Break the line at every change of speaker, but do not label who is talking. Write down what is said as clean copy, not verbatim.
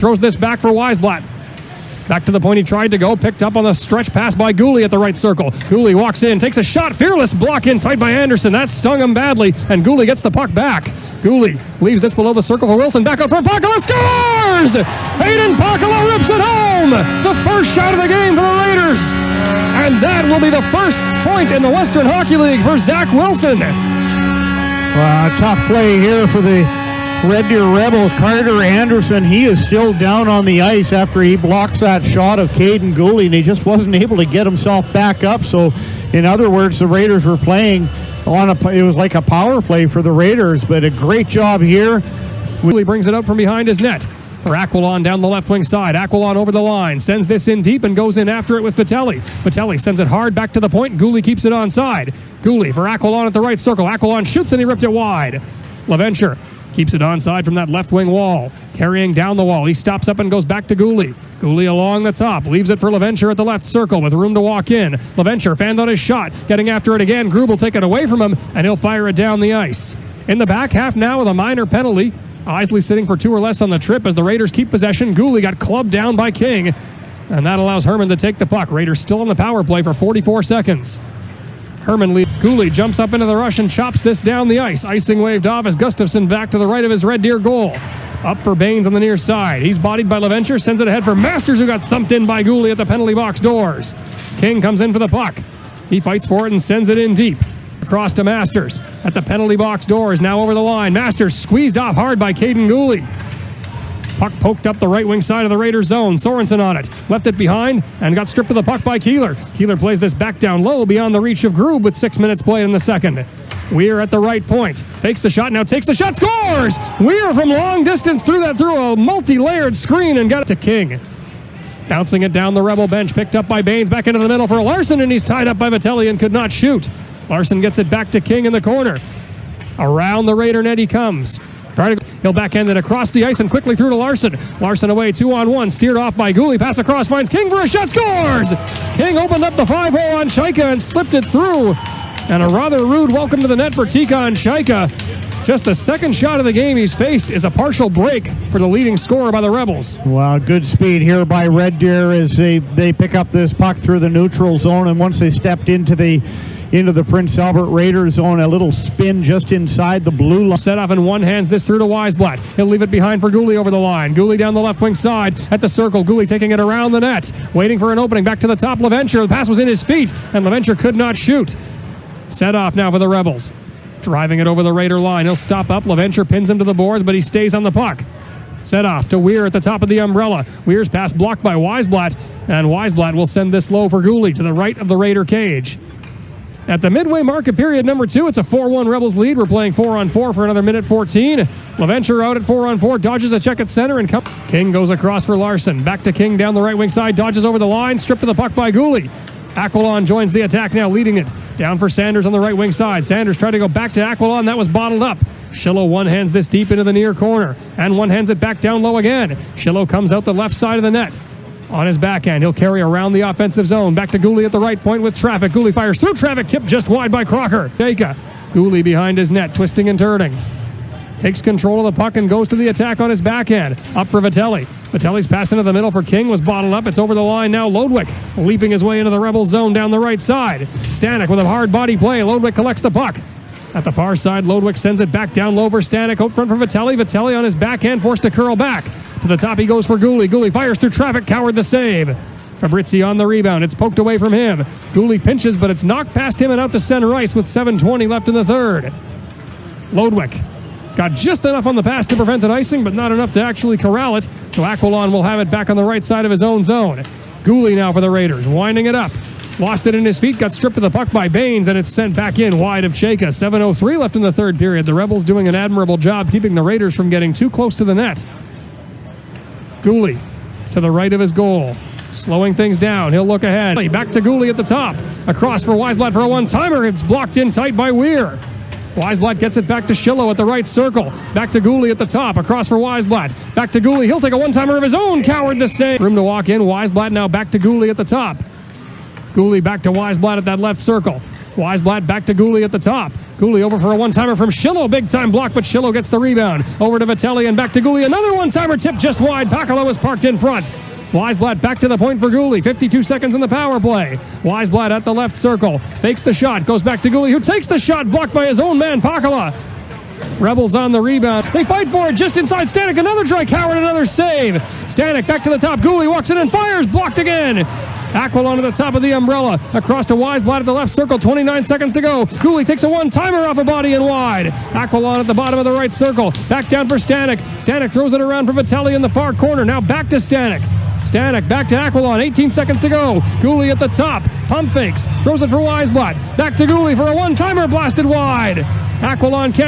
Throws this back for Weisblatt. Back to the point he tried to go, picked up on the stretch pass by Guhle at the right circle. Guhle walks in, takes a shot, fearless block in tight by Anderson. That stung him badly, and Guhle gets the puck back. Guhle leaves this below the circle for Wilson, back up front, Pakala scores! Hayden Pakala rips it home! The first shot of the game for the Raiders! And that will be the first point in the Western Hockey League for Zach Wilson.
Tough play here for the Red Deer Rebels. Carter Anderson, he is still down on the ice after he blocks that shot of Kaiden Guhle, and he just wasn't able to get himself back up. So, in other words, the Raiders were playing it was like a power play for the Raiders, but a great job here.
Guhle brings it up from behind his net for Aquilon down the left wing side. Aquilon over the line, sends this in deep and goes in after it with Vitelli. Vitelli sends it hard back to the point. Guhle keeps it onside. Guhle for Aquilon at the right circle. Aquilon shoots and he ripped it wide. LaVenture keeps it onside from that left wing wall. Carrying down the wall. He stops up and goes back to Guhle. Guhle along the top. Leaves it for LaVenture at the left circle with room to walk in. LaVenture fanned on his shot. Getting after it again. Grube will take it away from him and he'll fire it down the ice. In the back half now with a minor penalty. Isley sitting for 2 or less on the trip as the Raiders keep possession. Guhle got clubbed down by King. And that allows Herman to take the puck. Raiders still on the power play for 44 seconds. Herman leads. Guhle jumps up into the rush and chops this down the ice. Icing waved off as Gustafsson back to the right of his Red Deer goal. Up for Baines on the near side. He's bodied by LaVenture, sends it ahead for Masters, who got thumped in by Guhle at the penalty box doors. King comes in for the puck. He fights for it and sends it in deep. Across to Masters at the penalty box doors, now over the line. Masters squeezed off hard by Kaiden Guhle. Puck poked up the right wing side of the Raiders zone. Sorensen on it. Left it behind and got stripped of the puck by Keeler. Keeler plays this back down low beyond the reach of Grube with 6 minutes played in the second. Weir at the right point. Takes the shot, now takes the shot, scores! Weir from long distance through a multi-layered screen and got it to King. Bouncing it down the Rebel bench, picked up by Baines, back into the middle for Larson, and he's tied up by Vitelli and could not shoot. Larson gets it back to King in the corner. Around the Raider net he comes. He'll backhand it across the ice and quickly through to Larson. Larson away, 2-on-1, steered off by Guhle. Pass across, finds King for a shot, scores! King opened up the 5-hole on Shaika and slipped it through. And a rather rude welcome to the net for Tikhon Shaika. Just the second shot of the game he's faced is a partial break for the leading scorer by the Rebels.
Well, good speed here by Red Deer as they pick up this puck through the neutral zone, and once they stepped into the Prince Albert Raiders zone, a little spin just inside the blue line.
Set off in one hands this through to Weisblatt. He'll leave it behind for Guhle over the line. Guhle down the left wing side at the circle. Guhle taking it around the net. Waiting for an opening. Back to the top, LaVenture. The pass was in his feet, and LaVenture could not shoot. Set off now for the Rebels. Driving it over the Raider line. He'll stop up. LaVenture pins him to the boards, but he stays on the puck. Set off to Weir at the top of the umbrella. Weir's pass blocked by Weisblatt, and Weisblatt will send this low for Guhle to the right of the Raider cage. At the midway mark of period number 2, it's a 4-1 Rebels lead. We're playing 4-on-4 for another minute 14. LaVenture out at 4-on-4, dodges a check at center, and King goes across for Larson. Back to King down the right wing side, dodges over the line, stripped of the puck by Guhle. Aquilon joins the attack now, leading it. Down for Sanders on the right wing side. Sanders tried to go back to Aquilon, that was bottled up. Schillo one-hands this deep into the near corner, and one-hands it back down low again. Schillo comes out the left side of the net. On his backhand, he'll carry around the offensive zone. Back to Guhle at the right point with traffic. Guhle fires through traffic, tipped just wide by Crocker. Shaika. Guhle behind his net, twisting and turning. Takes control of the puck and goes to the attack on his backhand. Up for Vitelli. Vitelli's pass into the middle for King was bottled up. It's over the line now. Lodwick leaping his way into the Rebels zone down the right side. Stanek with a hard body play. Lodwick collects the puck. At the far side, Lodwick sends it back down low for Stanek. Out front for Vitelli. Vitelli on his backhand, forced to curl back. To the top he goes for Guhle. Guhle fires through traffic, Coward the save. Fabrizi on the rebound. It's poked away from him. Guhle pinches, but it's knocked past him and out to Sen Rice with 7:20 left in the third. Lodwick got just enough on the pass to prevent an icing, but not enough to actually corral it. So Aquilon will have it back on the right side of his own zone. Guhle now for the Raiders, winding it up. Lost it in his feet, got stripped of the puck by Baines, and it's sent back in wide of Shaika. 7:03 left in the third period. The Rebels doing an admirable job keeping the Raiders from getting too close to the net. Guhle to the right of his goal. Slowing things down. He'll look ahead. Back to Guhle at the top. Across for Weisblatt for a one-timer. It's blocked in tight by Weir. Weisblatt gets it back to Schillo at the right circle. Back to Guhle at the top. Across for Weisblatt. Back to Guhle. He'll take a one-timer of his own. Coward the save. Room to walk in. Weisblatt now back to Guhle at the top. Guhle back to Weisblatt at that left circle. Weisblatt back to Guhle at the top. Guhle over for a one-timer from Schillo. Big-time block, but Schillo gets the rebound. Over to Vitelli and back to Guhle. Another one-timer tip just wide. Pakala was parked in front. Weisblatt back to the point for Guhle. 52 seconds in the power play. Weisblatt at the left circle. Fakes the shot. Goes back to Guhle, who takes the shot. Blocked by his own man, Pakala. Rebels on the rebound. They fight for it just inside Stanek. Another try. Coward, another save. Stanek back to the top. Guhle walks in and fires. Blocked again. Aquilon to the top of the umbrella. Across to Weisblatt at the left circle. 29 seconds to go. Guhle takes a one-timer off a body and wide. Aquilon at the bottom of the right circle. Back down for Stanek. Stanek throws it around for Vitelli in the far corner. Now back to Stanek. Stanek back to Aquilon. 18 seconds to go. Guhle at the top. Pump fakes. Throws it for Weisblatt. Back to Guhle for a one-timer blasted wide. Aquilon can't